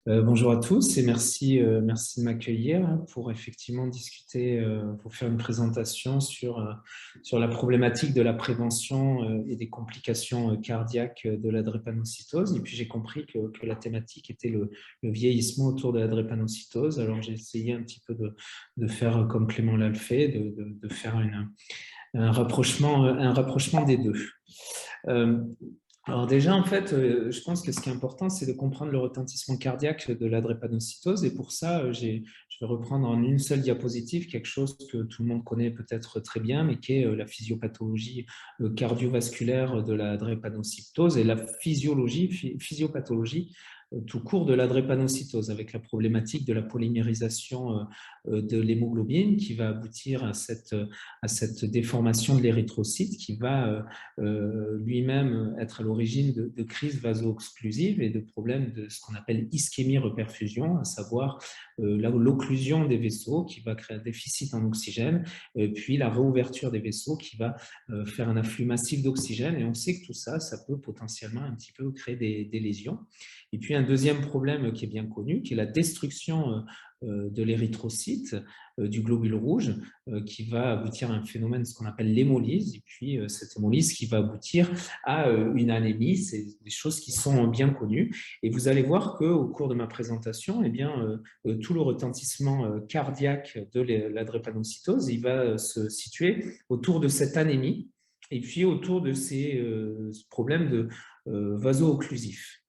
Bonjour à tous et merci de m'accueillir pour effectivement discuter, pour faire une présentation sur la problématique de la prévention et des complications cardiaques de la drépanocytose. Et puis j'ai compris que la thématique était le vieillissement autour de la drépanocytose. Alors j'ai essayé un petit peu de faire comme Clément l'a fait, de faire un rapprochement des deux. Euh, alors déjà, en fait, je pense que ce qui est important, c'est de comprendre le retentissement cardiaque de la drépanocytose. Et pour ça, je vais reprendre en une seule diapositive quelque chose que tout le monde connaît peut-être très bien, mais qui est la physiopathologie cardiovasculaire de la drépanocytose et la physiopathologie tout court de la drépanocytose, avec la problématique de la polymérisation de l'hémoglobine qui va aboutir à cette déformation de l'érythrocyte qui va lui-même être à l'origine de crises vaso-occlusives et de problèmes de ce qu'on appelle ischémie-reperfusion, à savoir l'occlusion des vaisseaux qui va créer un déficit en oxygène, puis la réouverture des vaisseaux qui va faire un afflux massif d'oxygène. Et on sait que tout ça, ça peut potentiellement un petit peu créer des lésions. Et puis un deuxième problème qui est bien connu, qui est la destruction de l'érythrocyte, du globule rouge, qui va aboutir à un phénomène, ce qu'on appelle l'hémolyse, et puis cette hémolyse qui va aboutir à une anémie. C'est des choses qui sont bien connues. Et vous allez voir qu'au cours de ma présentation, eh bien, tout le retentissement cardiaque de la drépanocytose, il va se situer autour de cette anémie et puis autour de ces problèmes de vaso-occlusifs.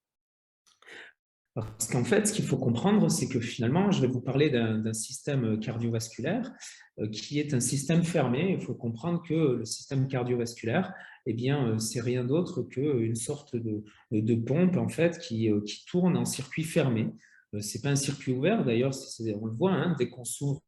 Parce qu'en fait, ce qu'il faut comprendre, c'est que finalement, je vais vous parler d'un système cardiovasculaire qui est un système fermé. Il faut comprendre que le système cardiovasculaire, eh bien, c'est rien d'autre qu'une sorte de pompe en fait qui tourne en circuit fermé. C'est pas un circuit ouvert, d'ailleurs, on le voit, hein, dès qu'on s'ouvre,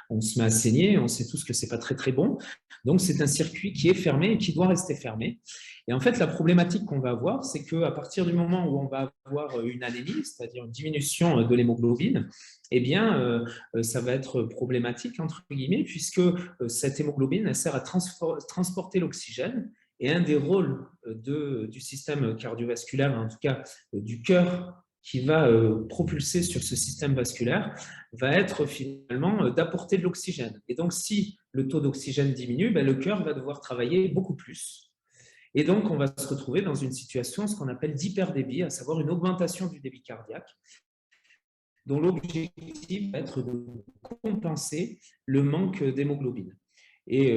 on se met à saigner, on sait tous que c'est pas très très bon. Donc c'est un circuit qui est fermé et qui doit rester fermé. Et en fait, la problématique qu'on va avoir, c'est qu'à partir du moment où on va avoir une anémie, c'est-à-dire une diminution de l'hémoglobine, eh bien, ça va être problématique, entre guillemets, puisque cette hémoglobine, elle sert à transporter l'oxygène. Et un des rôles du système cardiovasculaire, en tout cas du cœur, qui va propulser sur ce système vasculaire, va être finalement d'apporter de l'oxygène. Et donc, si le taux d'oxygène diminue, ben, le cœur va devoir travailler beaucoup plus. Et donc, on va se retrouver dans une situation, ce qu'on appelle d'hyperdébit, à savoir une augmentation du débit cardiaque, dont l'objectif va être de compenser le manque d'hémoglobine. Et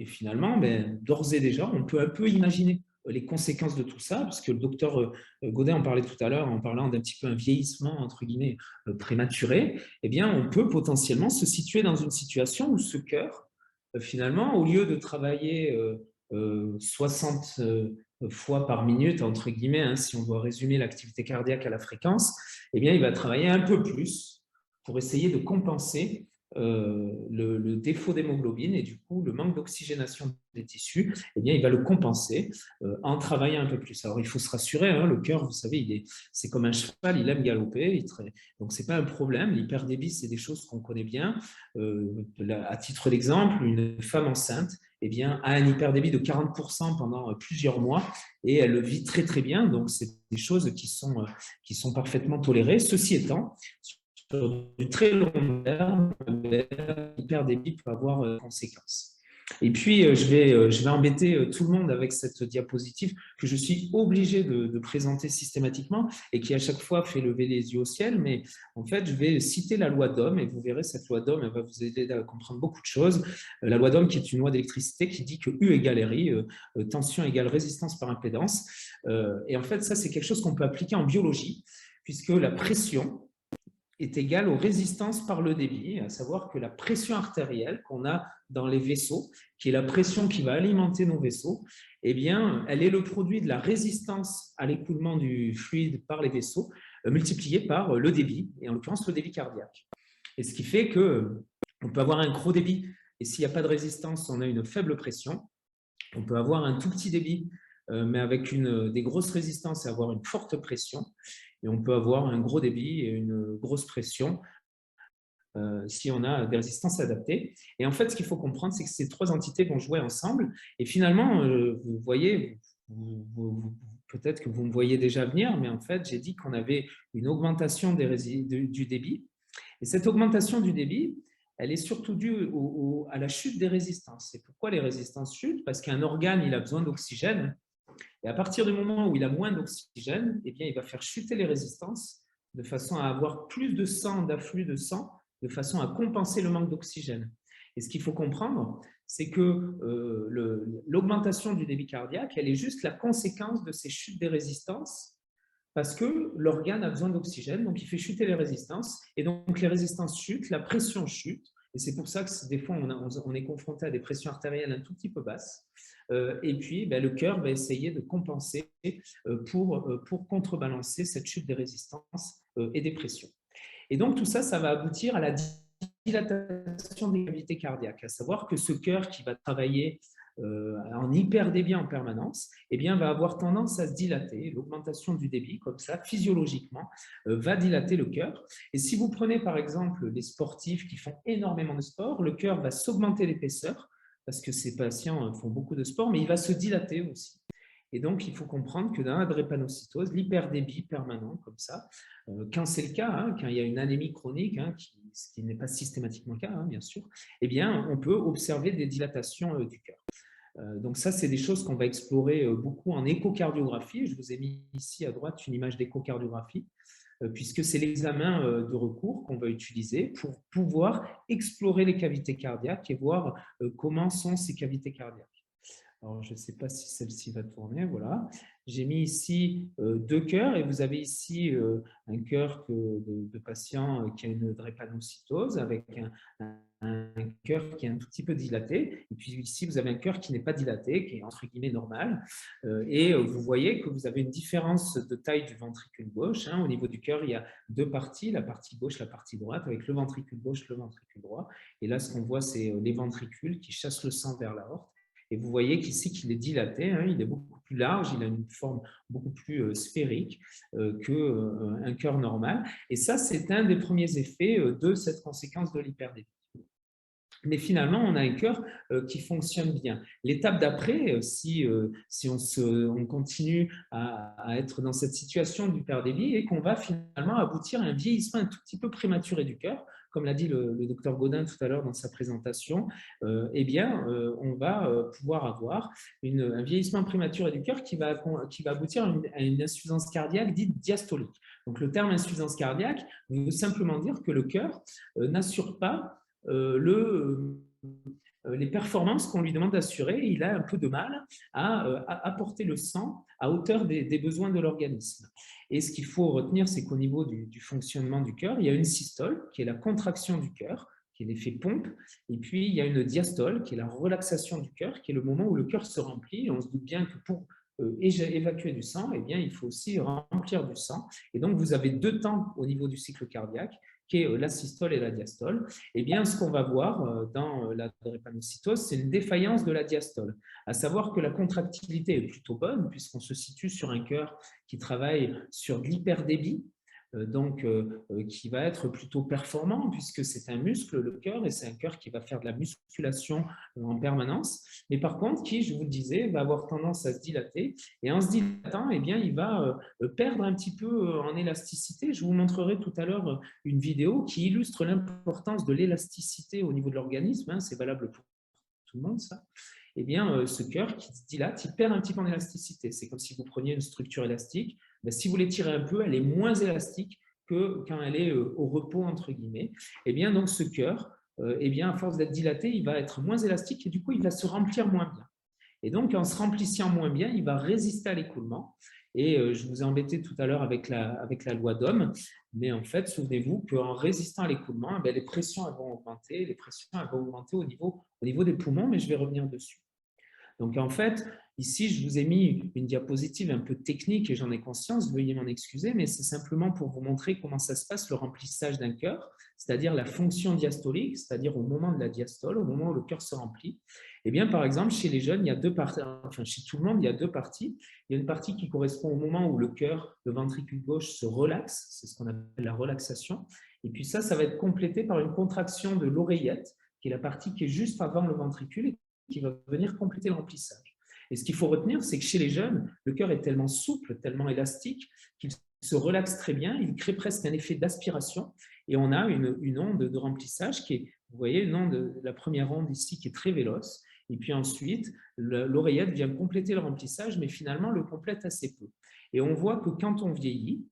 finalement, ben, d'ores et déjà, on peut un peu imaginer les conséquences de tout ça, parce que le docteur Godet en parlait tout à l'heure en parlant d'un petit peu un vieillissement, entre guillemets, prématuré. Eh bien, on peut potentiellement se situer dans une situation où ce cœur, finalement, au lieu de travailler 60 fois par minute, entre guillemets, hein, si on doit résumer l'activité cardiaque à la fréquence, eh bien, il va travailler un peu plus pour essayer de compenser le défaut d'hémoglobine et du coup le manque d'oxygénation des tissus, eh bien, il va le compenser en travaillant un peu plus. Alors il faut se rassurer, hein, le cœur, vous savez, c'est comme un cheval, il aime galoper, donc c'est pas un problème. L'hyperdébit, c'est des choses qu'on connaît bien. À titre d'exemple, une femme enceinte, eh bien, a un hyperdébit de 40% pendant plusieurs mois et elle le vit très très bien. Donc c'est des choses qui sont parfaitement tolérées. Ceci étant, sur du très long terme, l'hyperdébit peut avoir conséquences. Et puis, je vais embêter tout le monde avec cette diapositive que je suis obligé de présenter systématiquement et qui à chaque fois fait lever les yeux au ciel. Mais en fait, je vais citer la loi d'Ohm et vous verrez, cette loi d'Ohm, elle va vous aider à comprendre beaucoup de choses. La loi d'Ohm qui est une loi d'électricité qui dit que U égale RI, tension égale résistance par impédance. Et en fait, ça, c'est quelque chose qu'on peut appliquer en biologie puisque la pression est égale aux résistances par le débit, à savoir que la pression artérielle qu'on a dans les vaisseaux, qui est la pression qui va alimenter nos vaisseaux, eh bien, elle est le produit de la résistance à l'écoulement du fluide par les vaisseaux, multipliée par le débit, et en l'occurrence le débit cardiaque. Et ce qui fait qu'on peut avoir un gros débit, et s'il n'y a pas de résistance, on a une faible pression. On peut avoir un tout petit débit, mais avec des grosses résistances et avoir une forte pression. Et on peut avoir un gros débit et une grosse pression si on a des résistances adaptées. Et en fait, ce qu'il faut comprendre, c'est que ces trois entités vont jouer ensemble. Et finalement, vous voyez, vous peut-être que vous me voyez déjà venir, mais en fait, j'ai dit qu'on avait une augmentation du débit. Et cette augmentation du débit, elle est surtout due à la chute des résistances. Et pourquoi les résistances chutent? Parce qu'un organe, il a besoin d'oxygène. Et à partir du moment où il a moins d'oxygène, eh bien, il va faire chuter les résistances de façon à avoir plus de sang, d'afflux de sang, de façon à compenser le manque d'oxygène. Et ce qu'il faut comprendre, c'est que l'augmentation du débit cardiaque, elle est juste la conséquence de ces chutes des résistances parce que l'organe a besoin d'oxygène, donc il fait chuter les résistances, et donc les résistances chutent, la pression chute, et c'est pour ça que des fois on est confronté à des pressions artérielles un tout petit peu basses, et puis le cœur va essayer de compenser pour contrebalancer cette chute des résistances et des pressions. Et donc tout ça, ça va aboutir à la dilatation des cavités cardiaques, à savoir que ce cœur qui va travailler en hyperdébit en permanence, eh bien, va avoir tendance à se dilater. L'augmentation du débit, comme ça, physiologiquement, va dilater le cœur. Et si vous prenez par exemple les sportifs qui font énormément de sport, le cœur va s'augmenter l'épaisseur parce que ces patients font beaucoup de sport, mais il va se dilater aussi. Et donc, il faut comprendre que dans la drépanocytose, l'hyperdébit permanent, comme ça, quand c'est le cas, quand il y a une anémie chronique, ce qui n'est pas systématiquement le cas, bien sûr, eh bien, on peut observer des dilatations du cœur. Donc ça, c'est des choses qu'on va explorer beaucoup en échocardiographie. Je vous ai mis ici à droite une image d'échocardiographie, puisque c'est l'examen de recours qu'on va utiliser pour pouvoir explorer les cavités cardiaques et voir comment sont ces cavités cardiaques. Alors, je ne sais pas si celle-ci va tourner, voilà. J'ai mis ici deux cœurs et vous avez ici un cœur de patient qui a une drépanocytose avec un cœur qui est un tout petit peu dilaté. Et puis ici, vous avez un cœur qui n'est pas dilaté, qui est entre guillemets normal. Et vous voyez que vous avez une différence de taille du ventricule gauche. Au niveau du cœur, il y a deux parties, la partie gauche, la partie droite, avec le ventricule gauche, le ventricule droit. Et là, ce qu'on voit, c'est les ventricules qui chassent le sang vers l'aorte. Et vous voyez qu'ici, qu'il est dilaté, il est beaucoup plus large, il a une forme beaucoup plus sphérique qu'un cœur normal. Et ça, c'est un des premiers effets de cette conséquence de l'hyperdébit. Mais finalement, on a un cœur qui fonctionne bien. L'étape d'après, si on continue à être dans cette situation d'hyperdébit, et qu'on va finalement aboutir à un vieillissement un tout petit peu prématuré du cœur, comme l'a dit le docteur Gaudin tout à l'heure dans sa présentation, eh bien, on va pouvoir avoir un vieillissement prématuré du cœur qui va aboutir à une insuffisance cardiaque dite diastolique. Donc, le terme insuffisance cardiaque veut simplement dire que le cœur n'assure pas les performances qu'on lui demande d'assurer. Il a un peu de mal à apporter le sang à hauteur des besoins de l'organisme. Et ce qu'il faut retenir, c'est qu'au niveau du fonctionnement du cœur, il y a une systole, qui est la contraction du cœur, qui est l'effet pompe, et puis il y a une diastole, qui est la relaxation du cœur, qui est le moment où le cœur se remplit. Et on se doute bien que pour évacuer du sang, eh bien, il faut aussi remplir du sang. Et donc, vous avez deux temps au niveau du cycle cardiaque, qui est la systole et la diastole. Eh bien, ce qu'on va voir dans la drépanocytose, c'est une défaillance de la diastole, à savoir que la contractilité est plutôt bonne, puisqu'on se situe sur un cœur qui travaille sur de l'hyperdébit, donc qui va être plutôt performant puisque c'est un muscle, le cœur, et c'est un cœur qui va faire de la musculation en permanence, mais par contre qui, je vous le disais, va avoir tendance à se dilater, et en se dilatant, eh bien, il va perdre un petit peu en élasticité. Je vous montrerai tout à l'heure une vidéo qui illustre l'importance de l'élasticité au niveau de l'organisme, c'est valable pour tout le monde ça. Eh bien, ce cœur qui se dilate, il perd un petit peu en élasticité. C'est comme si vous preniez une structure élastique. Si vous l'étirez un peu, elle est moins élastique que quand elle est au repos, entre guillemets. Eh bien, donc, ce cœur, eh bien, à force d'être dilaté, il va être moins élastique et du coup, il va se remplir moins bien. Et donc, en se remplissant moins bien, il va résister à l'écoulement. Et je vous ai embêté tout à l'heure avec la loi d'Ohm, mais en fait, souvenez-vous qu'en résistant à l'écoulement, les pressions vont augmenter, au niveau des poumons, mais je vais revenir dessus. Donc, en fait, ici, je vous ai mis une diapositive un peu technique et j'en ai conscience, veuillez m'en excuser, mais c'est simplement pour vous montrer comment ça se passe, le remplissage d'un cœur, c'est-à-dire la fonction diastolique, c'est-à-dire au moment de la diastole, au moment où le cœur se remplit. Eh bien, par exemple, chez les jeunes, il y a deux parties, enfin, chez tout le monde, il y a deux parties. Il y a une partie qui correspond au moment où le cœur, le ventricule gauche, se relaxe, c'est ce qu'on appelle la relaxation. Et puis ça va être complété par une contraction de l'oreillette, qui est la partie qui est juste avant le ventricule, qui va venir compléter le remplissage. Et ce qu'il faut retenir, c'est que chez les jeunes, le cœur est tellement souple, tellement élastique, qu'il se relaxe très bien, il crée presque un effet d'aspiration, et on a une onde de remplissage qui est, vous voyez, la première onde ici qui est très véloce, et puis ensuite, l'oreillette vient compléter le remplissage, mais finalement le complète assez peu. Et on voit que quand on vieillit,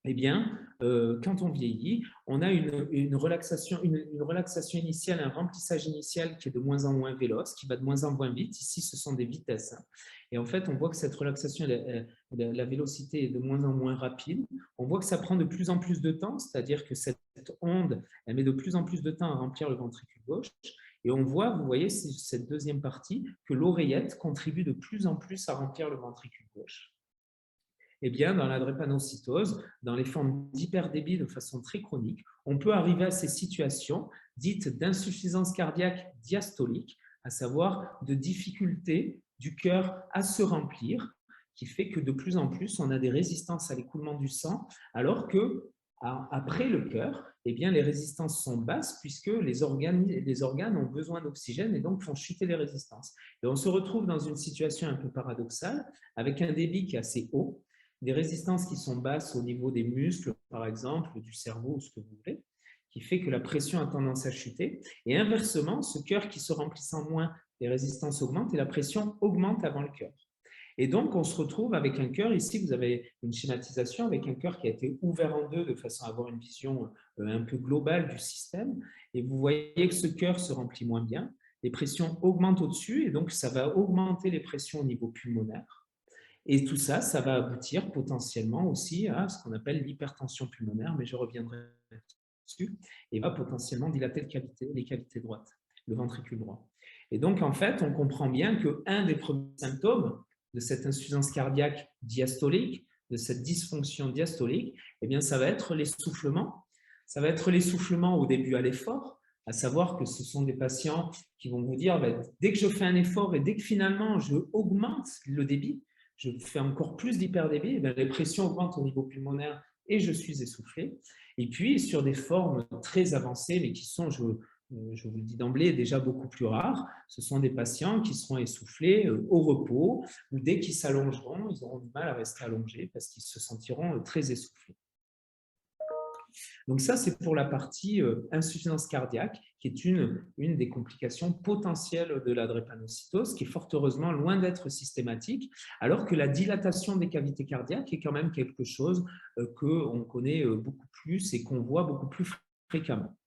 eh bien, quand on vieillit, on a une relaxation initiale, un remplissage initial qui est de moins en moins véloce, qui va de moins en moins vite. Ici, ce sont des vitesses. Et en fait, on voit que cette relaxation, la vélocité est de moins en moins rapide. On voit que ça prend de plus en plus de temps, c'est-à-dire que cette onde, elle met de plus en plus de temps à remplir le ventricule gauche. Et on voit, vous voyez, cette deuxième partie, que l'oreillette contribue de plus en plus à remplir le ventricule gauche. Eh bien, dans la drépanocytose, dans les formes d'hyperdébit de façon très chronique, on peut arriver à ces situations dites d'insuffisance cardiaque diastolique, à savoir de difficulté du cœur à se remplir, qui fait que de plus en plus, on a des résistances à l'écoulement du sang, alors que après le cœur, eh bien, les résistances sont basses puisque les organes ont besoin d'oxygène et donc font chuter les résistances. Et on se retrouve dans une situation un peu paradoxale avec un débit qui est assez haut, des résistances qui sont basses au niveau des muscles, par exemple, du cerveau ou ce que vous voulez, qui fait que la pression a tendance à chuter. Et inversement, ce cœur qui se remplissant moins, les résistances augmentent et la pression augmente avant le cœur. Et donc, on se retrouve avec un cœur, ici vous avez une schématisation avec un cœur qui a été ouvert en deux de façon à avoir une vision un peu globale du système. Et vous voyez que ce cœur se remplit moins bien, les pressions augmentent au-dessus et donc ça va augmenter les pressions au niveau pulmonaire. Et tout ça, ça va aboutir potentiellement aussi à ce qu'on appelle l'hypertension pulmonaire, mais je reviendrai dessus, et va potentiellement dilater les cavités droites, le ventricule droit. Et donc, en fait, on comprend bien qu'un des premiers symptômes de cette insuffisance cardiaque diastolique, de cette dysfonction diastolique, eh bien, ça va être l'essoufflement. Ça va être l'essoufflement au début à l'effort, à savoir que ce sont des patients qui vont vous dire, dès que je fais un effort et dès que finalement je augmente le débit, je fais encore plus d'hyperdébit, les pressions augmentent au niveau pulmonaire et je suis essoufflé. Et puis, sur des formes très avancées, mais qui sont, je vous le dis d'emblée, déjà beaucoup plus rares, ce sont des patients qui seront essoufflés au repos, ou dès qu'ils s'allongeront, ils auront du mal à rester allongés parce qu'ils se sentiront très essoufflés. Donc ça, c'est pour la partie insuffisance cardiaque, qui est une des complications potentielles de la drépanocytose, qui est fort heureusement loin d'être systématique, alors que la dilatation des cavités cardiaques est quand même quelque chose qu'on connaît beaucoup plus et qu'on voit beaucoup plus fréquemment.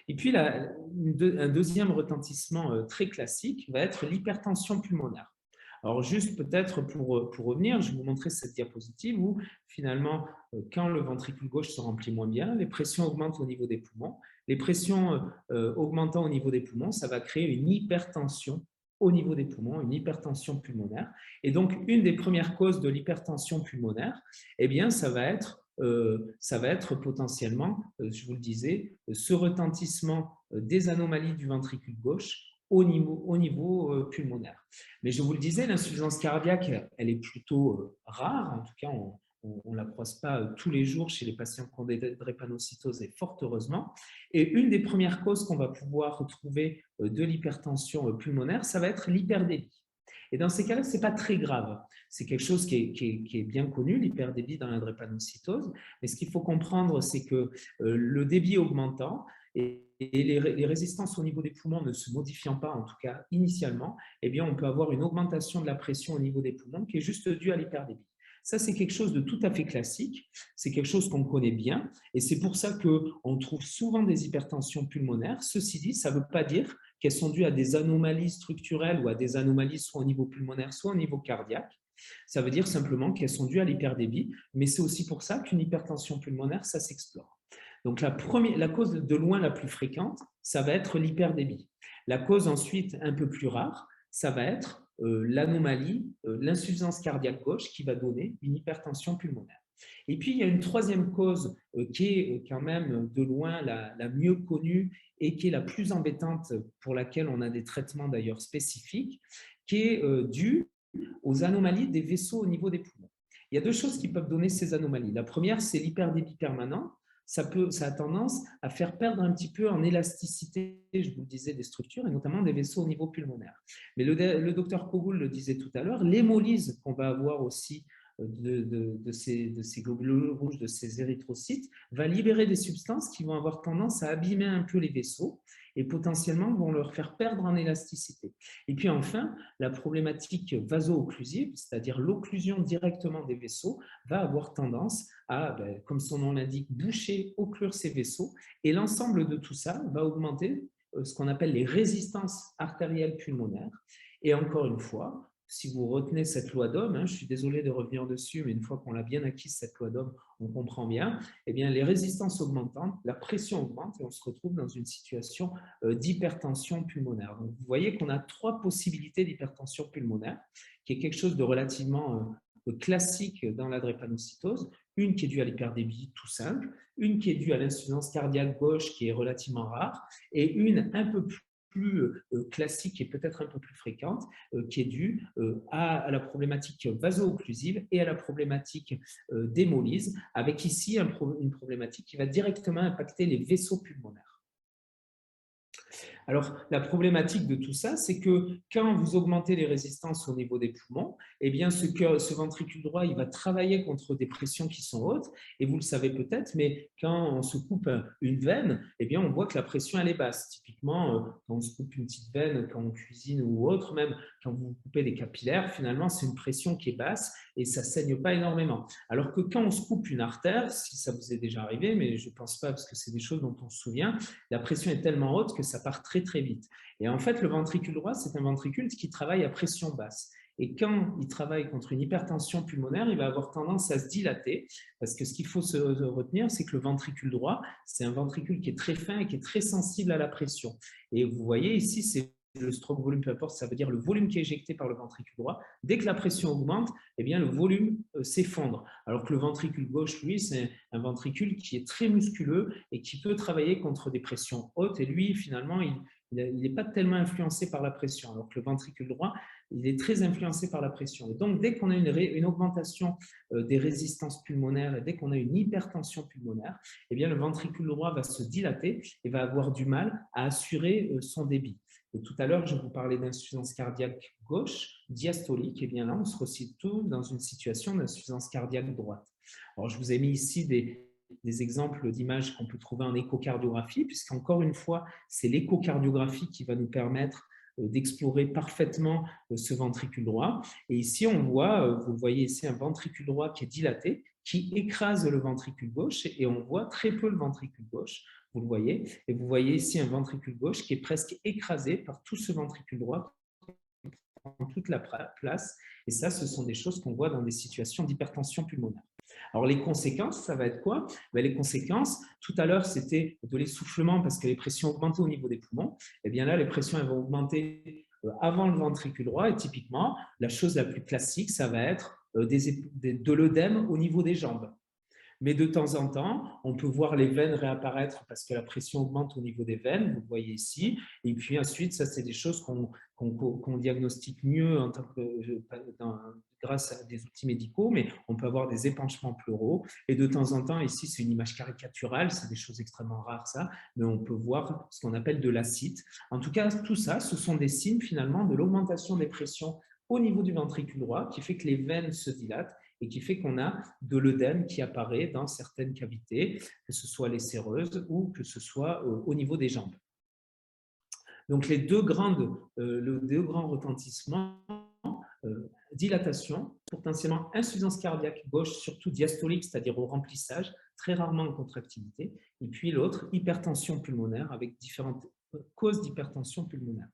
Et puis, un deuxième retentissement très classique va être l'hypertension pulmonaire. Alors, juste peut-être pour revenir, je vais vous montrer cette diapositive où, finalement, quand le ventricule gauche se remplit moins bien, les pressions augmentent au niveau des poumons. Les pressions augmentant au niveau des poumons, ça va créer une hypertension au niveau des poumons, une hypertension pulmonaire. Et donc, une des premières causes de l'hypertension pulmonaire, eh bien, ça va être potentiellement, je vous le disais, ce retentissement des anomalies du ventricule gauche au niveau pulmonaire. Mais je vous le disais, l'insuffisance cardiaque, elle est plutôt rare. En tout cas, on ne la croise pas tous les jours chez les patients qui ont des drépanocytoses, et fort heureusement. Et une des premières causes qu'on va pouvoir retrouver de l'hypertension pulmonaire, ça va être l'hyperdébit. Et dans ces cas-là, ce n'est pas très grave. C'est quelque chose qui est bien connu, l'hyperdébit dans la drépanocytose. Mais ce qu'il faut comprendre, c'est que le débit augmentant et les résistances au niveau des poumons ne se modifiant pas, en tout cas initialement, eh bien, on peut avoir une augmentation de la pression au niveau des poumons qui est juste due à l'hyperdébit. Ça, c'est quelque chose de tout à fait classique, c'est quelque chose qu'on connaît bien, et c'est pour ça qu'on trouve souvent des hypertensions pulmonaires. Ceci dit, ça ne veut pas dire qu'elles sont dues à des anomalies structurelles ou à des anomalies soit au niveau pulmonaire, soit au niveau cardiaque. Ça veut dire simplement qu'elles sont dues à l'hyperdébit, mais c'est aussi pour ça qu'une hypertension pulmonaire, ça s'explore. Donc la cause de loin la plus fréquente, ça va être l'hyperdébit. La cause ensuite un peu plus rare, ça va être l'anomalie, l'insuffisance cardiaque gauche qui va donner une hypertension pulmonaire. Et puis, il y a une troisième cause qui est quand même de loin la mieux connue et qui est la plus embêtante, pour laquelle on a des traitements d'ailleurs spécifiques, qui est due aux anomalies des vaisseaux au niveau des poumons. Il y a deux choses qui peuvent donner ces anomalies. La première, c'est l'hyperdébit permanent. ça a tendance à faire perdre un petit peu en élasticité, je vous le disais, des structures et notamment des vaisseaux au niveau pulmonaire. Mais le docteur Kogoul le disait tout à l'heure, l'hémolyse qu'on va avoir aussi de ces globules rouges, de ces érythrocytes, va libérer des substances qui vont avoir tendance à abîmer un peu les vaisseaux et potentiellement vont leur faire perdre en élasticité. Et puis enfin, la problématique vaso-occlusive, c'est-à-dire l'occlusion directement des vaisseaux, va avoir tendance à, comme son nom l'indique, boucher, occlure ces vaisseaux, et l'ensemble de tout ça va augmenter ce qu'on appelle les résistances artérielles pulmonaires. Et encore une fois, si vous retenez cette loi d'Ohm, je suis désolé de revenir dessus, mais une fois qu'on l'a bien acquise, cette loi d'Ohm, on comprend bien, eh bien, les résistances augmentant, la pression augmente et on se retrouve dans une situation d'hypertension pulmonaire. Donc, vous voyez qu'on a 3 possibilités d'hypertension pulmonaire, qui est quelque chose de relativement classique dans la drépanocytose, une qui est due à l'hyperdébit tout simple, une qui est due à l'insuffisance cardiaque gauche qui est relativement rare, et une un peu plus classique et peut-être un peu plus fréquente, qui est due à la problématique vaso-occlusive et à la problématique d'hémolyse, avec ici une problématique qui va directement impacter les vaisseaux pulmonaires. Alors, la problématique de tout ça, c'est que quand vous augmentez les résistances au niveau des poumons, eh bien, ce ventricule droit, il va travailler contre des pressions qui sont hautes. Et vous le savez peut-être, mais quand on se coupe une veine, eh bien, on voit que la pression, elle est basse. Typiquement, quand on se coupe une petite veine, quand on cuisine ou autre, même quand vous coupez des capillaires, finalement, c'est une pression qui est basse et ça ne saigne pas énormément. Alors que quand on se coupe une artère, si ça vous est déjà arrivé, mais je ne pense pas parce que c'est des choses dont on se souvient, la pression est tellement haute que ça part très très vite. Et en fait, le ventricule droit, c'est un ventricule qui travaille à pression basse. Et quand il travaille contre une hypertension pulmonaire, il va avoir tendance à se dilater, parce que ce qu'il faut se retenir, c'est que le ventricule droit, c'est un ventricule qui est très fin et qui est très sensible à la pression. Et vous voyez ici, c'est le stroke volume, peu importe, ça veut dire le volume qui est éjecté par le ventricule droit. Dès que la pression augmente, eh bien, le volume s'effondre. Alors que le ventricule gauche, lui, c'est un ventricule qui est très musculeux et qui peut travailler contre des pressions hautes. Et lui, finalement, il n'est pas tellement influencé par la pression, alors que le ventricule droit, il est très influencé par la pression. Et donc, dès qu'on a une augmentation des résistances pulmonaires et dès qu'on a une hypertension pulmonaire, eh bien, le ventricule droit va se dilater et va avoir du mal à assurer son débit. Et tout à l'heure, je vous parlais d'insuffisance cardiaque gauche, diastolique, et bien là, on se retrouve dans une situation d'insuffisance cardiaque droite. Alors, je vous ai mis ici des exemples d'images qu'on peut trouver en échocardiographie, puisqu'encore une fois, c'est l'échocardiographie qui va nous permettre d'explorer parfaitement ce ventricule droit. Et ici, on voit, vous voyez ici un ventricule droit qui est dilaté, qui écrase le ventricule gauche, et on voit très peu le ventricule gauche, vous le voyez. Et vous voyez ici un ventricule gauche qui est presque écrasé par tout ce ventricule droit qui prend toute la place. Et ça, ce sont des choses qu'on voit dans des situations d'hypertension pulmonaire. Alors, les conséquences, ça va être quoi? Les conséquences, tout à l'heure, c'était de l'essoufflement parce que les pressions augmentaient au niveau des poumons. Et bien là, les pressions elles vont augmenter avant le ventricule droit. Et typiquement, la chose la plus classique, ça va être de l'œdème au niveau des jambes. Mais de temps en temps, on peut voir les veines réapparaître parce que la pression augmente au niveau des veines, vous le voyez ici. Et puis ensuite, ça, c'est des choses qu'on diagnostique mieux en tant grâce à des outils médicaux, mais on peut avoir des épanchements pleuraux. Et de temps en temps, ici, c'est une image caricaturale, c'est des choses extrêmement rares, ça, mais on peut voir ce qu'on appelle de l'acide. En tout cas, tout ça, ce sont des signes finalement de l'augmentation des pressions au niveau du ventricule droit qui fait que les veines se dilatent et qui fait qu'on a de l'œdème qui apparaît dans certaines cavités, que ce soit les séreuses ou que ce soit au niveau des jambes. Donc, les deux grands retentissements, dilatation, potentiellement insuffisance cardiaque gauche, surtout diastolique, c'est-à-dire au remplissage, très rarement en contractilité, et puis l'autre, hypertension pulmonaire, avec différentes causes d'hypertension pulmonaire.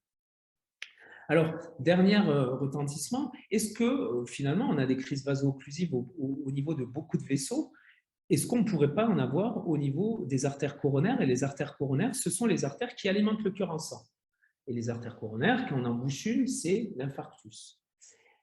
Alors, dernier retentissement, est-ce que finalement on a des crises vaso-occlusives au niveau de beaucoup de vaisseaux? Est-ce qu'on ne pourrait pas en avoir au niveau des artères coronaires? Et les artères coronaires, ce sont les artères qui alimentent le cœur en sang. Et les artères coronaires, quand on en bouche une, c'est l'infarctus.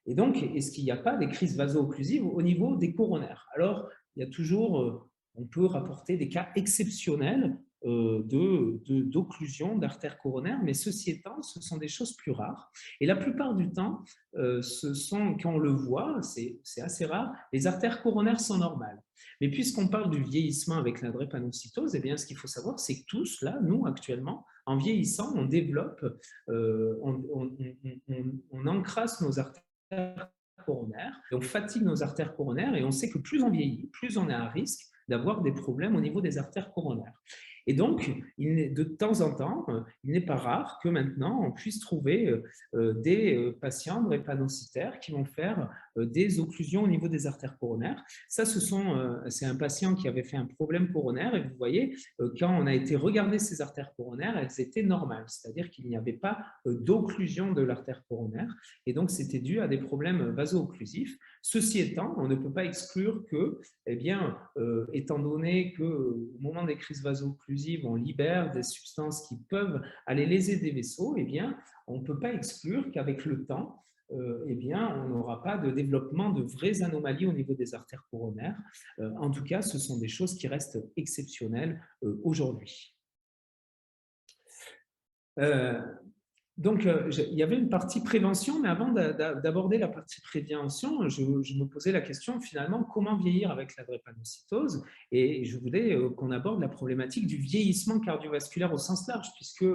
Et donc, est-ce qu'il n'y a pas des crises vaso-occlusives au niveau des coronaires? Alors, il y a toujours, on peut rapporter des cas exceptionnels d'occlusion d'artères coronaires, mais ceci étant, ce sont des choses plus rares. Et la plupart du temps, quand on le voit, c'est assez rare, les artères coronaires sont normales. Mais puisqu'on parle du vieillissement avec la drépanocytose, eh bien, ce qu'il faut savoir, c'est que tous, là, nous, actuellement, en vieillissant, on développe, on encrasse nos artères coronaires, et on fatigue nos artères coronaires, et on sait que plus on vieillit, plus on est à risque d'avoir des problèmes au niveau des artères coronaires. Et donc, de temps en temps, il n'est pas rare que maintenant, on puisse trouver des patients drépanocytaires qui vont faire des occlusions au niveau des artères coronaires. Ça, c'est un patient qui avait fait un problème coronaire et vous voyez, quand on a été regarder ses artères coronaires, elles étaient normales, c'est-à-dire qu'il n'y avait pas d'occlusion de l'artère coronaire et donc c'était dû à des problèmes vaso-occlusifs. Ceci étant, on ne peut pas exclure que, eh bien, étant donné qu'au moment des crises vaso-occlusives, on libère des substances qui peuvent aller léser des vaisseaux, eh bien, on ne peut pas exclure qu'avec le temps, eh bien, on n'aura pas de développement de vraies anomalies au niveau des artères coronaires. En tout cas, ce sont des choses qui restent exceptionnelles aujourd'hui. Donc, il y avait une partie prévention, mais avant d'aborder la partie prévention, je me posais la question finalement comment vieillir avec la drépanocytose et je voulais qu'on aborde la problématique du vieillissement cardiovasculaire au sens large, puisque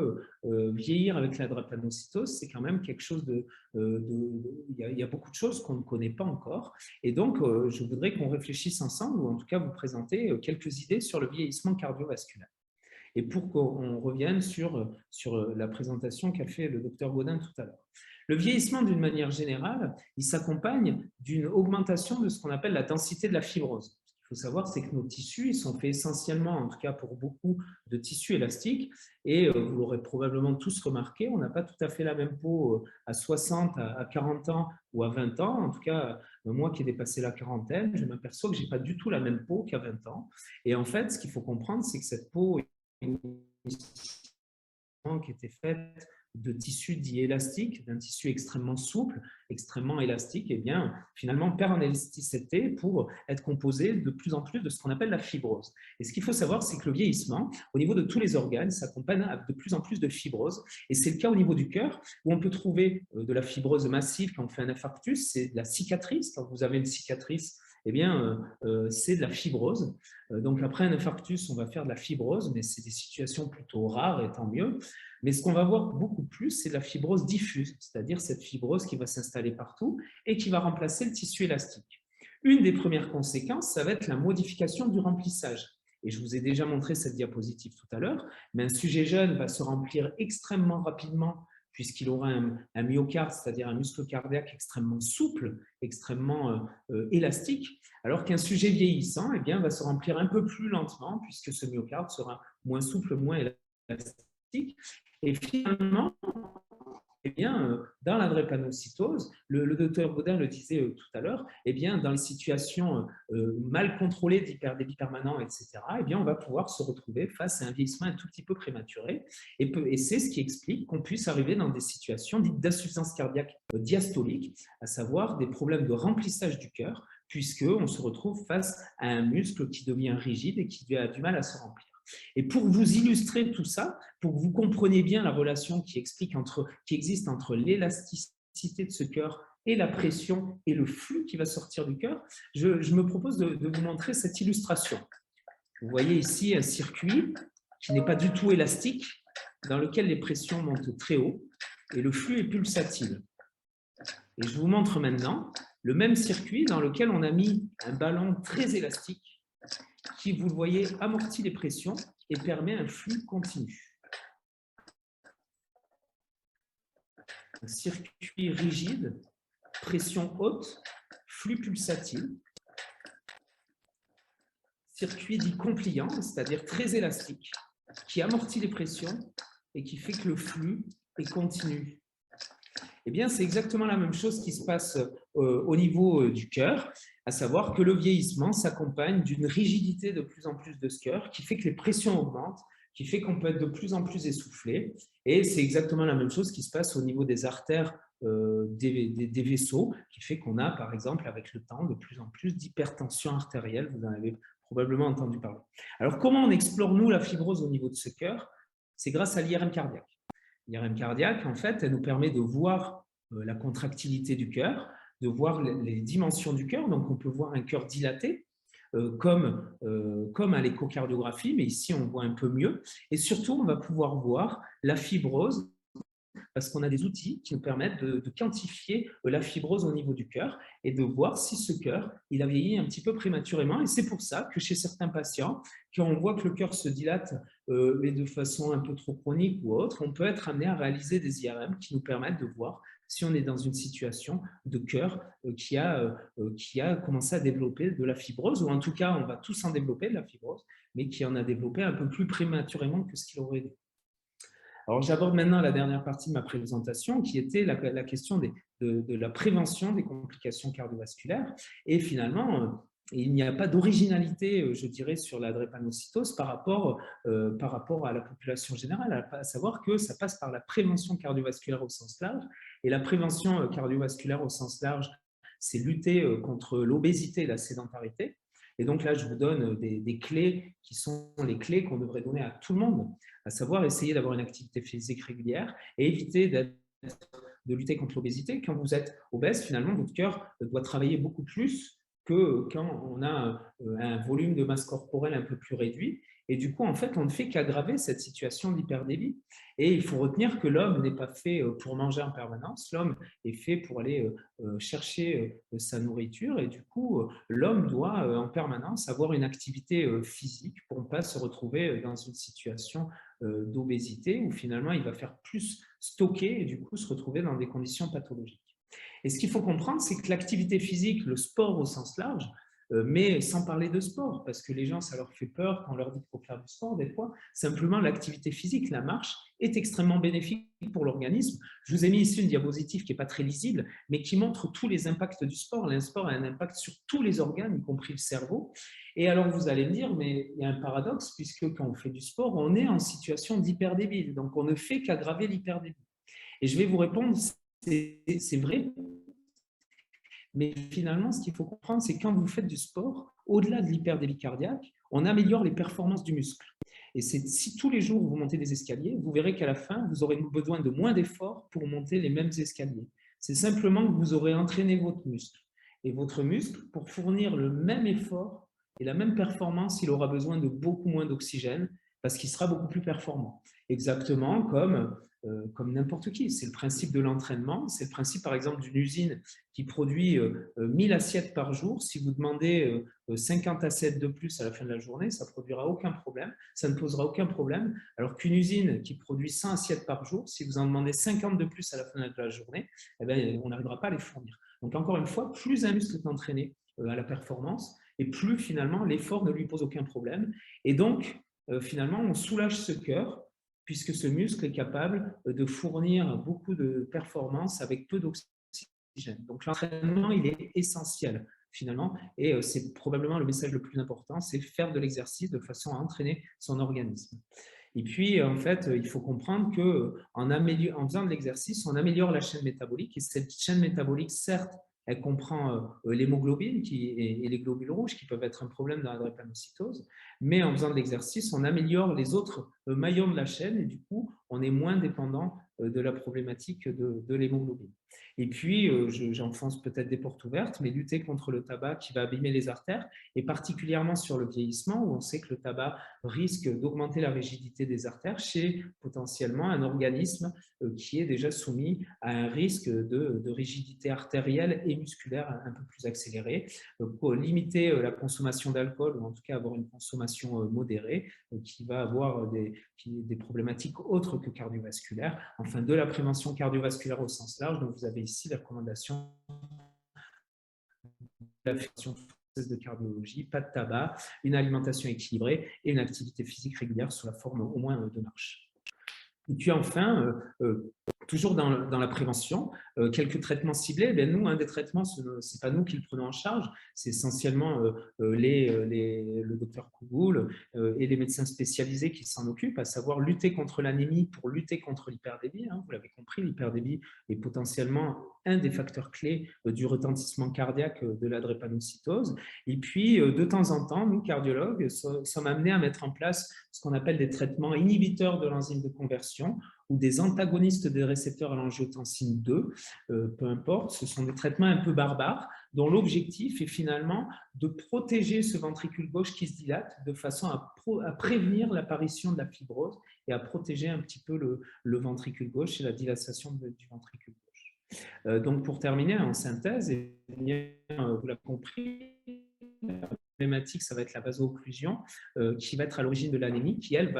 vieillir avec la drépanocytose, c'est quand même quelque chose il y a beaucoup de choses qu'on ne connaît pas encore et donc je voudrais qu'on réfléchisse ensemble ou en tout cas vous présenter quelques idées sur le vieillissement cardiovasculaire. Et pour qu'on revienne sur la présentation qu'a fait le docteur Gaudin tout à l'heure. Le vieillissement, d'une manière générale, il s'accompagne d'une augmentation de ce qu'on appelle la densité de la fibrose. Ce qu'il faut savoir, c'est que nos tissus ils sont faits essentiellement, en tout cas pour beaucoup, de tissus élastiques. Et vous l'aurez probablement tous remarqué, on n'a pas tout à fait la même peau à 60, à 40 ans ou à 20 ans. En tout cas, moi qui ai dépassé la quarantaine, je m'aperçois que je n'ai pas du tout la même peau qu'à 20 ans. Et en fait, ce qu'il faut comprendre, c'est que cette peau qui était faite de tissu dit élastique, d'un tissu extrêmement souple, extrêmement élastique, et bien finalement perd en élasticité pour être composé de plus en plus de ce qu'on appelle la fibrose. Et ce qu'il faut savoir, c'est que le vieillissement, au niveau de tous les organes, s'accompagne de plus en plus de fibrose. Et c'est le cas au niveau du cœur, où on peut trouver de la fibrose massive quand on fait un infarctus, c'est de la cicatrice. Quand vous avez une cicatrice, eh bien, c'est de la fibrose. Donc, après un infarctus, on va faire de la fibrose, mais c'est des situations plutôt rares et tant mieux. Mais ce qu'on va voir beaucoup plus, c'est la fibrose diffuse, c'est-à-dire cette fibrose qui va s'installer partout et qui va remplacer le tissu élastique. Une des premières conséquences, ça va être la modification du remplissage. Et je vous ai déjà montré cette diapositive tout à l'heure, mais un sujet jeune va se remplir extrêmement rapidement puisqu'il aura un myocarde, c'est-à-dire un muscle cardiaque extrêmement souple, extrêmement élastique, alors qu'un sujet vieillissant eh bien, va se remplir un peu plus lentement, puisque ce myocarde sera moins souple, moins élastique. Et finalement, eh bien, dans la drépanocytose, le docteur Gaudin le disait tout à l'heure, eh bien, dans les situations mal contrôlées d'hyperdébit permanent, etc., eh bien, on va pouvoir se retrouver face à un vieillissement un tout petit peu prématuré. Et c'est ce qui explique qu'on puisse arriver dans des situations dites d'insuffisance cardiaque diastolique, à savoir des problèmes de remplissage du cœur, puisqu'on se retrouve face à un muscle qui devient rigide et qui a du mal à se remplir. Et pour vous illustrer tout ça, pour que vous compreniez bien la relation qui existe entre l'élasticité de ce cœur et la pression et le flux qui va sortir du cœur, je me propose de vous montrer cette illustration. Vous voyez ici un circuit qui n'est pas du tout élastique, dans lequel les pressions montent très haut et le flux est pulsatile. Et je vous montre maintenant le même circuit dans lequel on a mis un ballon très élastique qui, vous le voyez, amortit les pressions et permet un flux continu. Un circuit rigide, pression haute, flux pulsatile. Circuit dit compliant, c'est-à-dire très élastique, qui amortit les pressions et qui fait que le flux est continu. Eh bien, c'est exactement la même chose qui se passe au niveau du cœur, à savoir que le vieillissement s'accompagne d'une rigidité de plus en plus de ce cœur qui fait que les pressions augmentent, qui fait qu'on peut être de plus en plus essoufflé. Et c'est exactement la même chose qui se passe au niveau des artères des vaisseaux, qui fait qu'on a, par exemple, avec le temps, de plus en plus d'hypertension artérielle. Vous en avez probablement entendu parler. Alors, comment on explore, nous, la fibrose au niveau de ce cœur? C'est grâce à l'IRM cardiaque. L'IRM cardiaque, en fait, elle nous permet de voir la contractilité du cœur, de voir les dimensions du cœur. Donc, on peut voir un cœur dilaté, comme à l'échocardiographie, mais ici, on voit un peu mieux. Et surtout, on va pouvoir voir la fibrose parce qu'on a des outils qui nous permettent de quantifier la fibrose au niveau du cœur et de voir si ce cœur il a vieilli un petit peu prématurément. Et c'est pour ça que chez certains patients, quand on voit que le cœur se dilate, mais de façon un peu trop chronique ou autre, on peut être amené à réaliser des IRM qui nous permettent de voir si on est dans une situation de cœur qui a commencé à développer de la fibrose, ou en tout cas, on va tous en développer de la fibrose, mais qui en a développé un peu plus prématurément que ce qu'il aurait dû. Alors, j'aborde maintenant la dernière partie de ma présentation, qui était la question de la prévention des complications cardiovasculaires. Et finalement, il n'y a pas d'originalité, je dirais, sur la drépanocytose par rapport à la population générale, à savoir que ça passe par la prévention cardiovasculaire au sens large. Et la prévention cardiovasculaire au sens large, c'est lutter contre l'obésité et la sédentarité. Et donc là, je vous donne des clés qui sont les clés qu'on devrait donner à tout le monde, à savoir essayer d'avoir une activité physique régulière et éviter de lutter contre l'obésité. Quand vous êtes obèse, finalement, votre cœur doit travailler beaucoup plus que quand on a un volume de masse corporelle un peu plus réduit. Et du coup, en fait, on ne fait qu'aggraver cette situation d'hyperdébit. Et il faut retenir que l'homme n'est pas fait pour manger en permanence. L'homme est fait pour aller chercher sa nourriture. Et du coup, l'homme doit en permanence avoir une activité physique pour ne pas se retrouver dans une situation d'obésité où finalement, il va faire plus stocker et du coup se retrouver dans des conditions pathologiques. Et ce qu'il faut comprendre, c'est que l'activité physique, le sport au sens large, mais sans parler de sport, parce que les gens, ça leur fait peur quand on leur dit qu'il faut faire du sport des fois, simplement l'activité physique, la marche, est extrêmement bénéfique pour l'organisme. Je vous ai mis ici une diapositive qui n'est pas très lisible, mais qui montre tous les impacts du sport. Le sport a un impact sur tous les organes, y compris le cerveau. Et alors vous allez me dire, mais il y a un paradoxe, puisque quand on fait du sport, on est en situation d'hyperdébit, donc on ne fait qu'aggraver l'hyperdébit. Et je vais vous répondre, c'est vrai, mais finalement, ce qu'il faut comprendre, c'est que quand vous faites du sport, au-delà de l'hyperdébit cardiaque, on améliore les performances du muscle. Et si tous les jours vous montez des escaliers, vous verrez qu'à la fin, vous aurez besoin de moins d'efforts pour monter les mêmes escaliers. C'est simplement que vous aurez entraîné votre muscle. Et votre muscle, pour fournir le même effort et la même performance, il aura besoin de beaucoup moins d'oxygène parce qu'il sera beaucoup plus performant. Exactement comme n'importe qui. C'est le principe de l'entraînement. C'est le principe, par exemple, d'une usine qui produit 1000 assiettes par jour. Si vous demandez 50 assiettes de plus à la fin de la journée, ça ne produira aucun problème. Ça ne posera aucun problème. Alors qu'une usine qui produit 100 assiettes par jour, si vous en demandez 50 de plus à la fin de la journée, eh bien, on n'arrivera pas à les fournir. Donc, encore une fois, plus un muscle est entraîné à la performance, et plus, finalement, l'effort ne lui pose aucun problème. Et donc, finalement, on soulage ce cœur puisque ce muscle est capable de fournir beaucoup de performances avec peu d'oxygène. Donc l'entraînement, il est essentiel finalement, et c'est probablement le message le plus important, c'est faire de l'exercice de façon à entraîner son organisme. Et puis, en fait, il faut comprendre qu'en faisant de l'exercice, on améliore la chaîne métabolique, et cette chaîne métabolique, certes, elle comprend l'hémoglobine et les globules rouges qui peuvent être un problème dans la drépanocytose, mais en faisant de l'exercice, on améliore les autres maillons de la chaîne et du coup, on est moins dépendant de la problématique de l'hémoglobine. Et puis, j'enfonce peut-être des portes ouvertes, mais lutter contre le tabac qui va abîmer les artères, et particulièrement sur le vieillissement, où on sait que le tabac risque d'augmenter la rigidité des artères chez potentiellement un organisme qui est déjà soumis à un risque de rigidité artérielle et musculaire un peu plus accéléré. Pour limiter la consommation d'alcool, ou en tout cas avoir une consommation modérée, qui va avoir des problématiques autres que cardiovasculaires. Enfin, de la prévention cardiovasculaire au sens large, donc vous avez ici la recommandation de la Fédération française de cardiologie, pas de tabac, une alimentation équilibrée et une activité physique régulière sous la forme au moins de marche. Et puis enfin, Toujours dans la prévention, quelques traitements ciblés. Eh nous, un des traitements, ce n'est pas nous qui le prenons en charge, c'est essentiellement le docteur Kougoul et les médecins spécialisés qui s'en occupent, à savoir lutter contre l'anémie pour lutter contre l'hyperdébit. Vous l'avez compris, l'hyperdébit est potentiellement un des facteurs clés du retentissement cardiaque de la drépanocytose. Et puis, de temps en temps, nous, cardiologues, sommes amenés à mettre en place ce qu'on appelle des traitements inhibiteurs de l'enzyme de conversion ou des antagonistes des récepteurs à l'angiotensine 2, peu importe, ce sont des traitements un peu barbares dont l'objectif est finalement de protéger ce ventricule gauche qui se dilate de façon à prévenir l'apparition de la fibrose et à protéger un petit peu le ventricule gauche et la dilatation du ventricule gauche. Donc pour terminer, en synthèse, vous l'avez compris, la problématique, ça va être la vaso-occlusion qui va être à l'origine de l'anémie, qui elle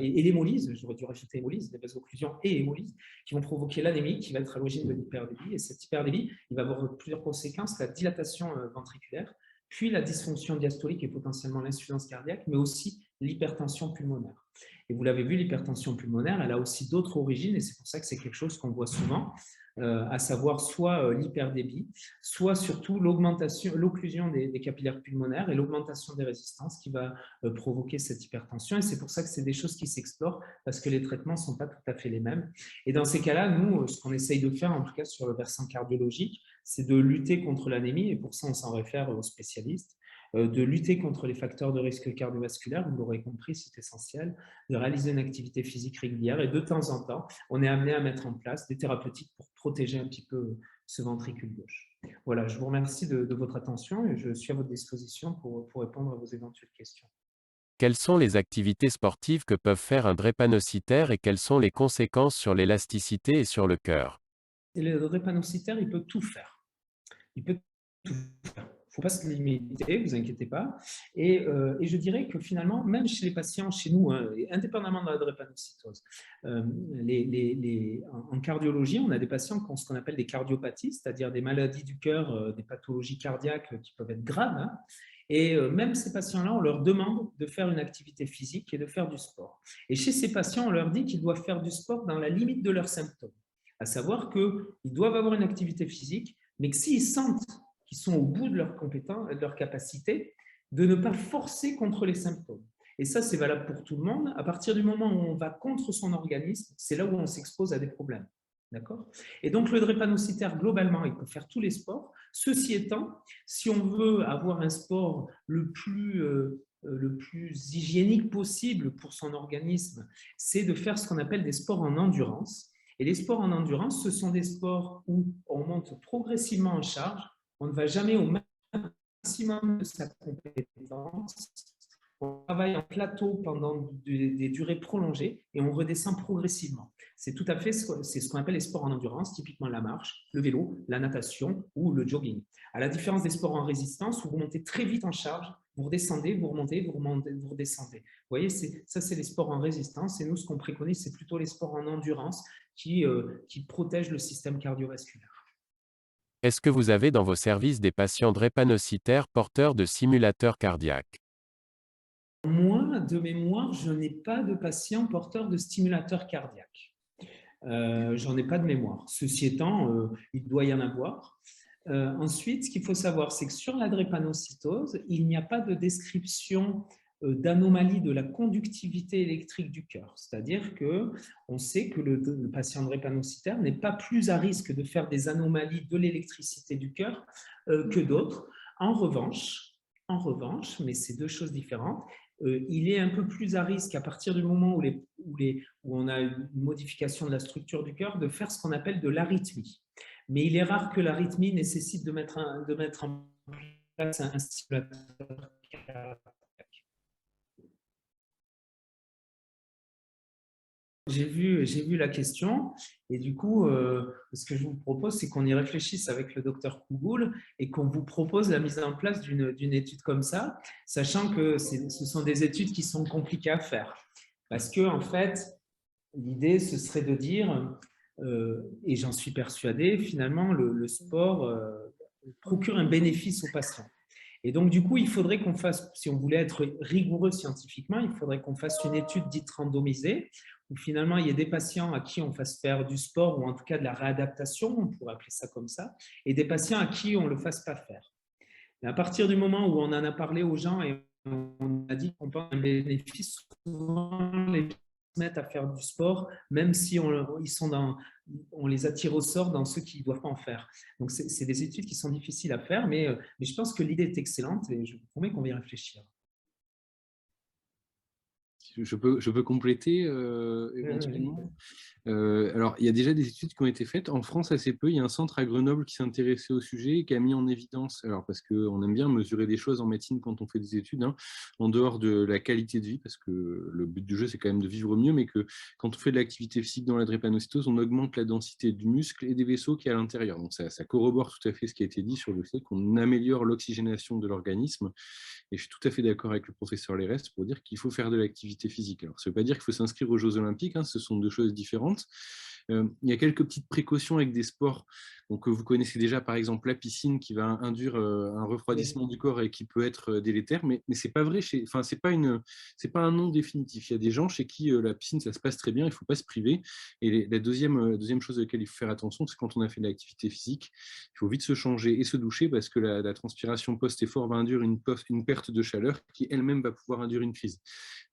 et l'hémolyse, j'aurais dû rajouter hémolyse, les vaso-occlusions et hémolyse, qui vont provoquer l'anémie, qui va être à l'origine de l'hyperdébit. Et cette hyperdébit, il va avoir plusieurs conséquences, la dilatation ventriculaire, puis la dysfonction diastolique et potentiellement l'insuffisance cardiaque, mais aussi l'hypertension pulmonaire. Et vous l'avez vu, l'hypertension pulmonaire, elle a aussi d'autres origines, et c'est pour ça que c'est quelque chose qu'on voit souvent, à savoir soit l'hyperdébit, soit surtout l'occlusion des capillaires pulmonaires et l'augmentation des résistances qui va provoquer cette hypertension. Et c'est pour ça que c'est des choses qui s'explorent parce que les traitements ne sont pas tout à fait les mêmes. Et dans ces cas-là, nous, ce qu'on essaye de faire, en tout cas sur le versant cardiologique, c'est de lutter contre l'anémie, et pour ça, on s'en réfère aux spécialistes, de lutter contre les facteurs de risque cardiovasculaire, vous l'aurez compris, c'est essentiel, de réaliser une activité physique régulière et de temps en temps, on est amené à mettre en place des thérapeutiques pour protéger un petit peu ce ventricule gauche. Voilà, je vous remercie de votre attention et je suis à votre disposition pour répondre à vos éventuelles questions. Quelles sont les activités sportives que peuvent faire un drépanocytaire et quelles sont les conséquences sur l'élasticité et sur le cœur? Et le drépanocytaire, il peut tout faire. Il peut tout faire. Il ne faut pas se limiter, ne vous inquiétez pas. Et je dirais que finalement, même chez les patients, chez nous, indépendamment de la drépanocytose, en cardiologie, on a des patients qui ont ce qu'on appelle des cardiopathies, c'est-à-dire des maladies du cœur, des pathologies cardiaques qui peuvent être graves. Et même ces patients-là, on leur demande de faire une activité physique et de faire du sport. Et chez ces patients, on leur dit qu'ils doivent faire du sport dans la limite de leurs symptômes, à savoir qu'ils doivent avoir une activité physique, mais que s'ils sentent qu'ils sont au bout de leurs compétences, de leur capacité, de ne pas forcer contre les symptômes. Et ça, c'est valable pour tout le monde. À partir du moment où on va contre son organisme, c'est là où on s'expose à des problèmes. D'accord ? Et donc, le drépanocytaire, globalement, il peut faire tous les sports. Ceci étant, si on veut avoir un sport le plus hygiénique possible pour son organisme, c'est de faire ce qu'on appelle des sports en endurance. Et les sports en endurance, ce sont des sports où on monte progressivement en charge, on ne va jamais au maximum de sa compétence, on travaille en plateau pendant des durées prolongées et on redescend progressivement. C'est tout à fait ce qu'on appelle les sports en endurance, typiquement la marche, le vélo, la natation ou le jogging. À la différence des sports en résistance où vous montez très vite en charge, vous redescendez, vous remontez, vous remontez, vous redescendez. Vous voyez, ça c'est les sports en résistance et nous ce qu'on préconise c'est plutôt les sports en endurance qui protègent le système cardiovasculaire. Est-ce que vous avez dans vos services des patients drépanocytaires porteurs de simulateurs cardiaques? Moi, de mémoire, je n'ai pas de patients porteurs de stimulateurs cardiaques. J'en ai pas de mémoire. Ceci étant, il doit y en avoir. Ensuite, ce qu'il faut savoir, c'est que sur la drépanocytose, il n'y a pas de description d'anomalie de la conductivité électrique du cœur. C'est-à-dire qu'on sait que le patient drépanocytaire n'est pas plus à risque de faire des anomalies de l'électricité du cœur que d'autres. En revanche, mais c'est deux choses différentes, il est un peu plus à risque à partir du moment où on a une modification de la structure du cœur de faire ce qu'on appelle de l'arythmie. Mais il est rare que l'arythmie nécessite de mettre en place un stimulateur cardiaque. J'ai vu la question et du coup, ce que je vous propose, c'est qu'on y réfléchisse avec le docteur Kougoul et qu'on vous propose la mise en place d'une étude comme ça, sachant que ce sont des études qui sont compliquées à faire. Parce que, en fait, l'idée, ce serait de dire, et j'en suis persuadé, finalement, le sport procure un bénéfice aux patients. Et donc, du coup, il faudrait qu'on fasse, si on voulait être rigoureux scientifiquement, il faudrait qu'on fasse une étude dite randomisée, où finalement, il y a des patients à qui on fasse faire du sport ou en tout cas de la réadaptation, on pourrait appeler ça comme ça, et des patients à qui on ne le fasse pas faire. Et à partir du moment où on en a parlé aux gens et on a dit qu'on pense un bénéfice, souvent les gens se mettent à faire du sport, même si on les attire au sort dans ceux qui ne doivent pas en faire. Donc, c'est des études qui sont difficiles à faire, mais je pense que l'idée est excellente et je vous promets qu'on va y réfléchir. Je peux compléter Oui. éventuellement. Alors, il y a déjà des études qui ont été faites. En France, assez peu. Il y a un centre à Grenoble qui s'est intéressé au sujet et qui a mis en évidence, alors parce qu'on aime bien mesurer des choses en médecine quand on fait des études, hein, en dehors de la qualité de vie, parce que le but du jeu, c'est quand même de vivre mieux, mais que quand on fait de l'activité physique dans la drépanocytose, on augmente la densité du muscle et des vaisseaux qui est à l'intérieur. Donc, ça corrobore tout à fait ce qui a été dit sur le fait qu'on améliore l'oxygénation de l'organisme. Et je suis tout à fait d'accord avec le professeur Lérès pour dire qu'il faut faire de l'activité physique. Alors, ça ne veut pas dire qu'il faut s'inscrire aux Jeux Olympiques, hein, ce sont deux choses différentes. Il y a quelques petites précautions avec des sports donc, que vous connaissez déjà, par exemple la piscine qui va induire un refroidissement du corps et qui peut être délétère, mais ce n'est pas vrai, enfin, c'est pas un nom définitif. Il y a des gens chez qui la piscine, ça se passe très bien, il ne faut pas se priver. Et la deuxième chose à laquelle il faut faire attention, c'est quand on a fait de l'activité physique, il faut vite se changer et se doucher parce que la transpiration post-effort va induire une perte de chaleur qui elle-même va pouvoir induire une crise.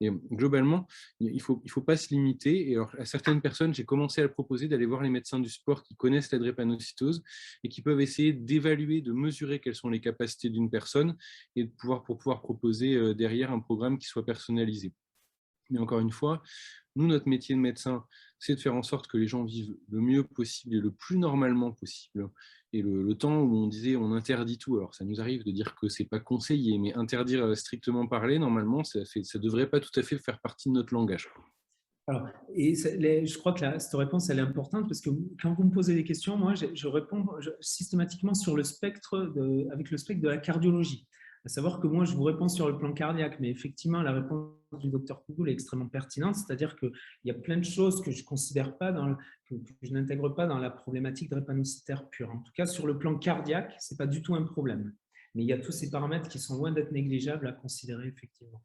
Et globalement, il ne faut pas se limiter. Et alors, à certaines personnes, j'ai commencé à le proposer d'aller voir les médecins du sport qui connaissent la drépanocytose et qui peuvent essayer d'évaluer, de mesurer quelles sont les capacités d'une personne et pour pouvoir proposer derrière un programme qui soit personnalisé. Mais encore une fois, nous, notre métier de médecin, c'est de faire en sorte que les gens vivent le mieux possible et le plus normalement possible. Et le temps où on disait on interdit tout, alors ça nous arrive de dire que ce n'est pas conseillé, mais interdire strictement parler, normalement, ça ne devrait pas tout à fait faire partie de notre langage. Alors, je crois que cette réponse, elle est importante parce que quand vous me posez des questions, moi, je réponds systématiquement avec le spectre de la cardiologie. À savoir que moi, je vous réponds sur le plan cardiaque, mais effectivement, la réponse du docteur Pougoul est extrêmement pertinente, c'est-à-dire qu'il y a plein de choses que je considère pas que je n'intègre pas dans la problématique drépanocytaire pure. En tout cas, sur le plan cardiaque, c'est pas du tout un problème. Mais il y a tous ces paramètres qui sont loin d'être négligeables à considérer effectivement.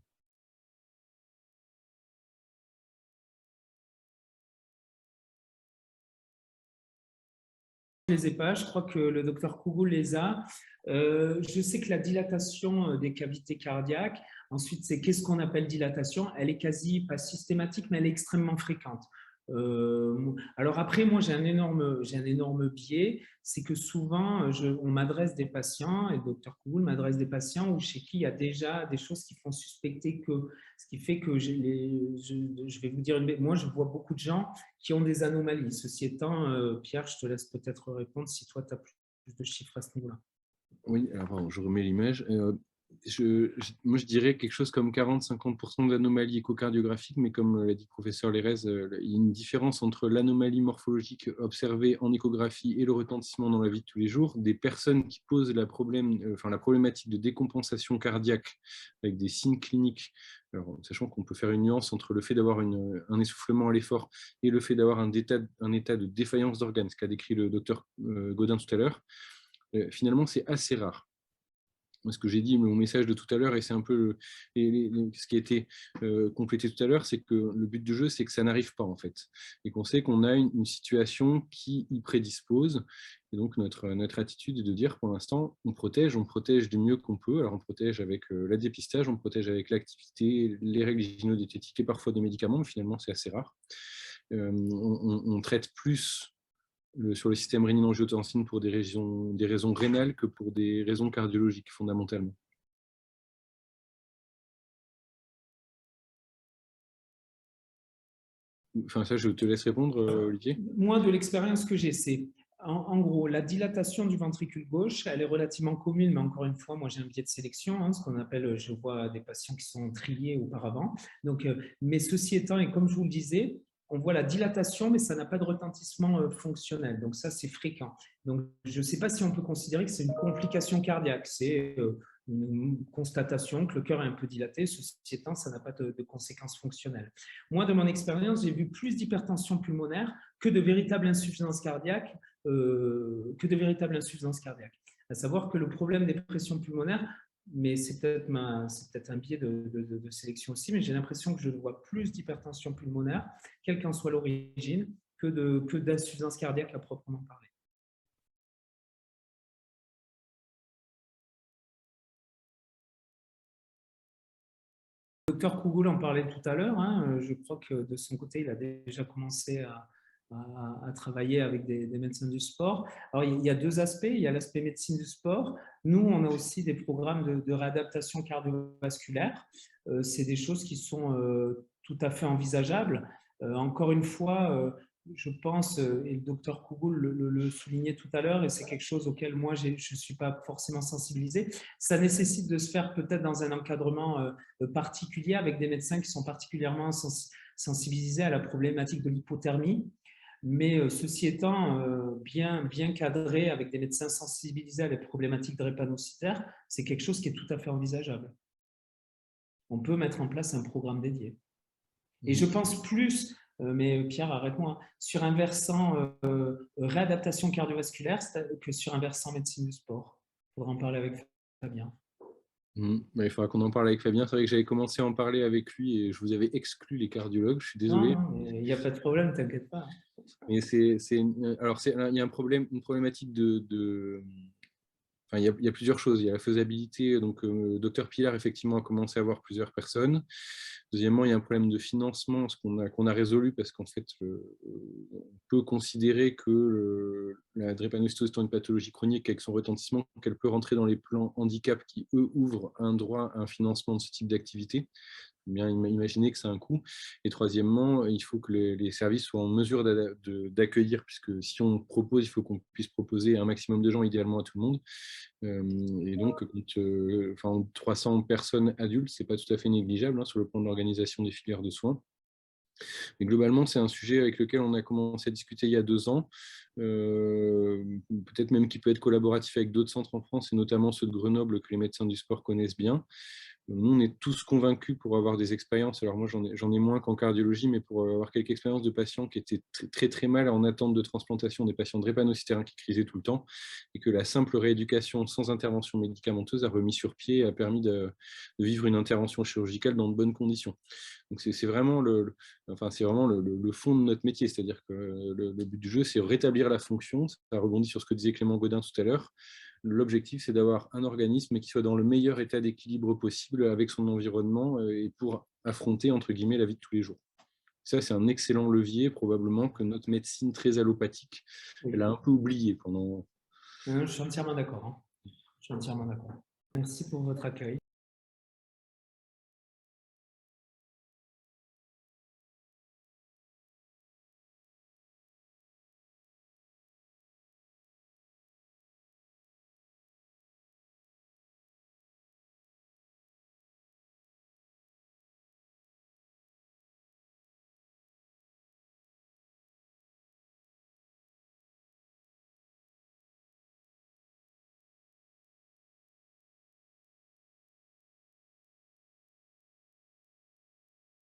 Je ne les ai pas, je crois que le docteur Kougou les a. Je sais que la dilatation des cavités cardiaques, ensuite, c'est qu'est-ce qu'on appelle dilatation? Elle est quasi pas systématique, mais elle est extrêmement fréquente. Alors après, moi, j'ai un énorme biais, c'est que souvent, on m'adresse des patients, et le docteur Kougou m'adresse des patients chez qui il y a déjà des choses qui font suspecter que, ce qui fait que je vais vous dire, moi, je vois beaucoup de gens qui ont des anomalies. Ceci étant, Pierre, je te laisse peut-être répondre si toi, tu as plus de chiffres à ce niveau-là. Oui, alors pardon, je remets l'image. Moi, je dirais quelque chose comme 40-50% d'anomalies échocardiographiques, mais comme l'a dit le professeur Lérez, il y a une différence entre l'anomalie morphologique observée en échographie et le retentissement dans la vie de tous les jours. Des personnes qui posent la problématique de décompensation cardiaque avec des signes cliniques, alors, sachant qu'on peut faire une nuance entre le fait d'avoir un essoufflement à l'effort et le fait d'avoir un état de défaillance d'organes, ce qu'a décrit le docteur Godin tout à l'heure, finalement, c'est assez rare. Ce que j'ai dit, mon message de tout à l'heure, et c'est un peu ce qui a été complété tout à l'heure, c'est que le but du jeu, c'est que ça n'arrive pas, en fait. Et qu'on sait qu'on a une situation qui y prédispose. Et donc, notre attitude est de dire, pour l'instant, on protège du mieux qu'on peut. Alors, on protège avec la dépistage, on protège avec l'activité, les règles gynéco-diététiques et parfois des médicaments, mais finalement, c'est assez rare. On traite plus sur le système rénine-angiotensine pour des raisons rénales que pour des raisons cardiologiques, fondamentalement. Enfin, ça, je te laisse répondre, Olivier. Moi, de l'expérience que j'ai, c'est en gros, la dilatation du ventricule gauche, elle est relativement commune, mais encore une fois, moi j'ai un biais de sélection, hein, ce qu'on appelle, je vois des patients qui sont triés auparavant. Donc, mais ceci étant, et comme je vous le disais, on voit la dilatation, mais ça n'a pas de retentissement fonctionnel. Donc ça, c'est fréquent. Donc, je ne sais pas si on peut considérer que c'est une complication cardiaque. C'est une constatation que le cœur est un peu dilaté. Ceci étant, ça n'a pas de conséquences fonctionnelles. Moi, de mon expérience, j'ai vu plus d'hypertension pulmonaire que de véritable insuffisance cardiaque. À savoir que le problème des pressions pulmonaires, mais c'est peut-être un biais de sélection aussi, mais j'ai l'impression que je vois plus d'hypertension pulmonaire, quelle qu'en soit l'origine, que d'insuffisance cardiaque à proprement parler. Le docteur Kougoul en parlait tout à l'heure, hein, je crois que de son côté, il a déjà commencé à travailler avec des médecins du sport. Alors, il y a deux aspects. Il y a l'aspect médecine du sport. Nous, on a aussi des programmes de réadaptation cardiovasculaire. C'est des choses qui sont tout à fait envisageables. Encore une fois, je pense, et le docteur Kougoul le soulignait tout à l'heure, et c'est quelque chose auquel moi, je ne suis pas forcément sensibilisé. Ça nécessite de se faire peut-être dans un encadrement particulier avec des médecins qui sont particulièrement sensibilisés à la problématique de l'hypothermie. Mais ceci étant, bien cadré avec des médecins sensibilisés à la problématique drépanocytaire, c'est quelque chose qui est tout à fait envisageable. On peut mettre en place un programme dédié. Et je pense plus, mais Pierre, arrête-moi, sur un versant réadaptation cardiovasculaire que sur un versant médecine du sport. Il faudra en parler avec Fabien. Il faudra qu'on en parle avec Fabien. C'est vrai que j'avais commencé à en parler avec lui et je vous avais exclu les cardiologues. Je suis désolé. Non, il n'y a pas de problème, t'inquiète pas. Mais il y a une problématique Enfin, il y a plusieurs choses. Il y a la faisabilité. Donc, Dr Pilar, effectivement, a commencé à voir plusieurs personnes. Deuxièmement, il y a un problème de financement, ce qu'on a résolu parce qu'en fait, on peut considérer que la drépanocytose étant une pathologie chronique avec son retentissement, qu'elle peut rentrer dans les plans handicap qui, eux, ouvrent un droit à un financement de ce type d'activité. Bien imaginer que c'est un coût. Et troisièmement, il faut que les services soient en mesure d'accueillir, puisque si on propose, il faut qu'on puisse proposer à un maximum de gens, idéalement à tout le monde. Et donc, 300 personnes adultes, ce n'est pas tout à fait négligeable sur le plan de l'organisation des filières de soins. Mais globalement, c'est un sujet avec lequel on a commencé à discuter il y a 2 ans, peut-être même qui peut être collaboratif avec d'autres centres en France, et notamment ceux de Grenoble que les médecins du sport connaissent bien. Nous, on est tous convaincus pour avoir des expériences. Alors moi, j'en ai moins qu'en cardiologie, mais pour avoir quelques expériences de patients qui étaient très mal en attente de transplantation, des patients drépanocytaires qui crisaient tout le temps, et que la simple rééducation sans intervention médicamenteuse a remis sur pied et a permis de vivre une intervention chirurgicale dans de bonnes conditions. Donc c'est vraiment le fond de notre métier, c'est-à-dire que le but du jeu, c'est rétablir la fonction. Ça rebondit sur ce que disait Clément Godin tout à l'heure. L'objectif, c'est d'avoir un organisme qui soit dans le meilleur état d'équilibre possible avec son environnement et pour affronter, entre guillemets, la vie de tous les jours. Ça, c'est un excellent levier, probablement, que notre médecine très allopathique, elle a un peu oublié pendant... Je suis entièrement d'accord. Je suis entièrement d'accord. Merci pour votre accueil.